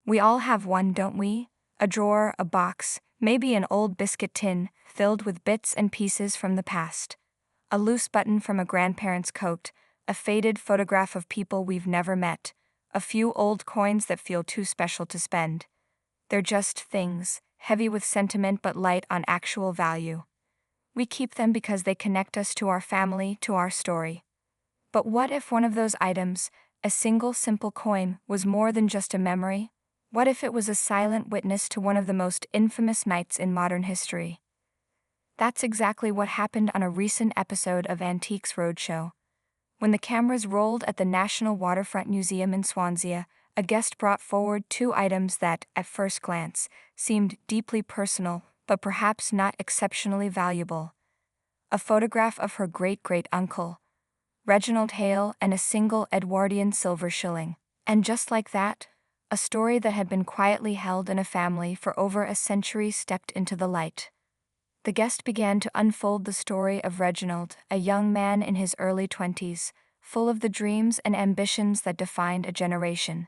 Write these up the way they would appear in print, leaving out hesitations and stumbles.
We all have one, don't we? A drawer, a box, maybe an old biscuit tin, filled with bits and pieces from the past. A loose button from a grandparent's coat, a faded photograph of people we've never met, a few old coins that feel too special to spend. They're just things, heavy with sentiment but light on actual value. We keep them because they connect us to our family, to our story. But what if one of those items, a single simple coin, was more than just a memory? What if it was a silent witness to one of the most infamous nights in modern history? That's exactly what happened on a recent episode of Antiques Roadshow. When the cameras rolled at the National Waterfront Museum in Swansea, a guest brought forward two items that, at first glance, seemed deeply personal, but perhaps not exceptionally valuable. A photograph of her great-great-uncle, Reginald Hale, and a single Edwardian silver shilling. And just like that, a story that had been quietly held in a family for over a century stepped into the light. The guest began to unfold the story of Reginald, a young man in his early 20s, full of the dreams and ambitions that defined a generation.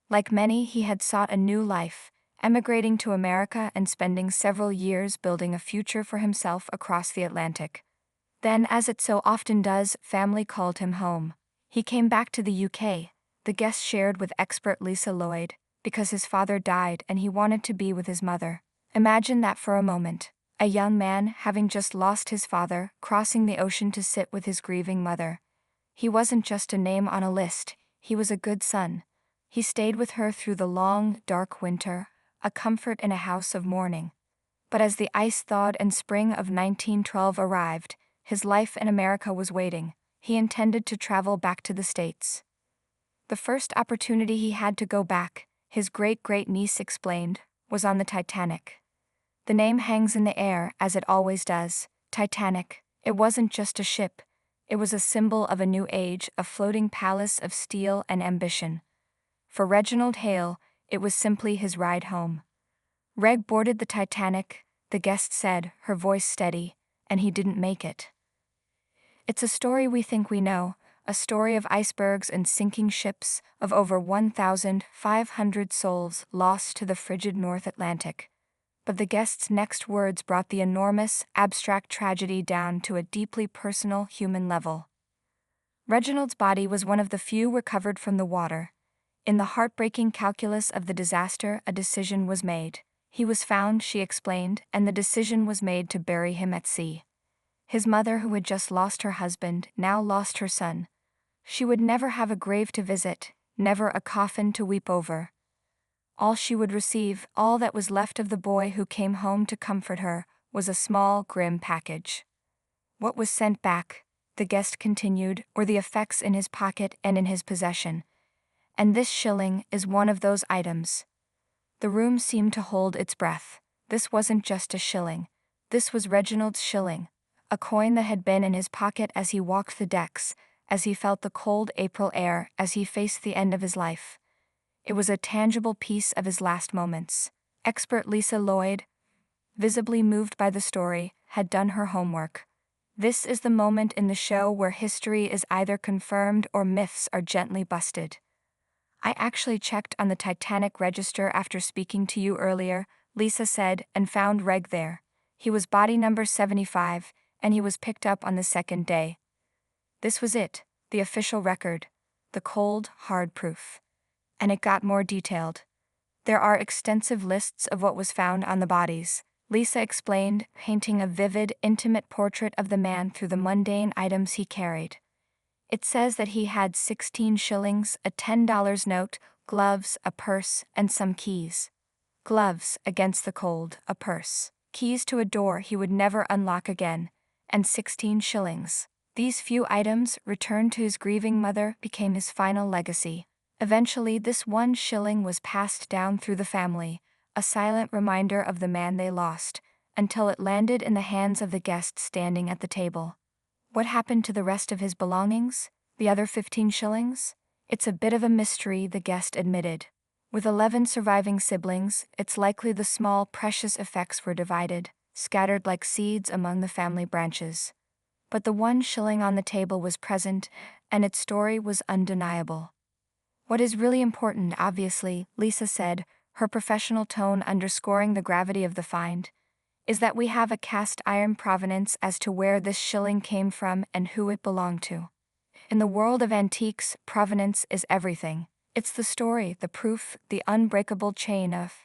Like many, he had sought a new life, emigrating to America and spending several years building a future for himself across the Atlantic. Then, as it so often does, family called him home. He came back to the UK, the guest shared with expert Lisa Lloyd, because his father died and he wanted to be with his mother. Imagine that for a moment. A young man, having just lost his father, crossing the ocean to sit with his grieving mother. He wasn't just a name on a list, he was a good son. He stayed with her through the long, dark winter, a comfort in a house of mourning. But as the ice thawed and spring of 1912 arrived, his life in America was waiting. He intended to travel back to the States. The first opportunity he had to go back, his great-great-niece explained, was on the Titanic. The name hangs in the air, as it always does. Titanic. It wasn't just a ship. It was a symbol of a new age, a floating palace of steel and ambition. For Reginald Hale, it was simply his ride home. Reg boarded the Titanic, the guest said, her voice steady, and he didn't make it. It's a story we think we know, a story of icebergs and sinking ships, of over 1,500 souls lost to the frigid North Atlantic. But the guest's next words brought the enormous, abstract tragedy down to a deeply personal human level. Reginald's body was one of the few recovered from the water. In the heartbreaking calculus of the disaster, a decision was made. He was found, she explained, and the decision was made to bury him at sea. His mother, who had just lost her husband, now lost her son. She would never have a grave to visit, never a coffin to weep over. All she would receive, all that was left of the boy who came home to comfort her, was a small, grim package. What was sent back, the guest continued, were the effects in his pocket and in his possession. And this shilling is one of those items. The room seemed to hold its breath. This wasn't just a shilling. This was Reginald's shilling, a coin that had been in his pocket as he walked the decks, as he felt the cold April air, as he faced the end of his life. It was a tangible piece of his last moments. Expert Lisa Lloyd, visibly moved by the story, had done her homework. This is the moment in the show where history is either confirmed or myths are gently busted. I actually checked on the Titanic register after speaking to you earlier, Lisa said, and found Reg there. He was body number 75, and he was picked up on the second day. This was it, the official record, the cold, hard proof. And it got more detailed. There are extensive lists of what was found on the bodies, Lisa explained, painting a vivid, intimate portrait of the man through the mundane items he carried. It says that he had 16 shillings, a $10 note, gloves, a purse, and some keys. Gloves, against the cold, a purse, keys to a door he would never unlock again, and 16 shillings. These few items, returned to his grieving mother, became his final legacy. Eventually, this 1 shilling was passed down through the family, a silent reminder of the man they lost, until it landed in the hands of the guest standing at the table. What happened to the rest of his belongings? The other 15 shillings? It's a bit of a mystery, the guest admitted. With 11 surviving siblings, it's likely the small, precious effects were divided, scattered like seeds among the family branches. But the 1 shilling on the table was present, and its story was undeniable. What is really important, obviously, Lisa said, her professional tone underscoring the gravity of the find, is that we have a cast iron provenance as to where this shilling came from and who it belonged to. In the world of antiques, provenance is everything. It's the story, the proof, the unbreakable chain of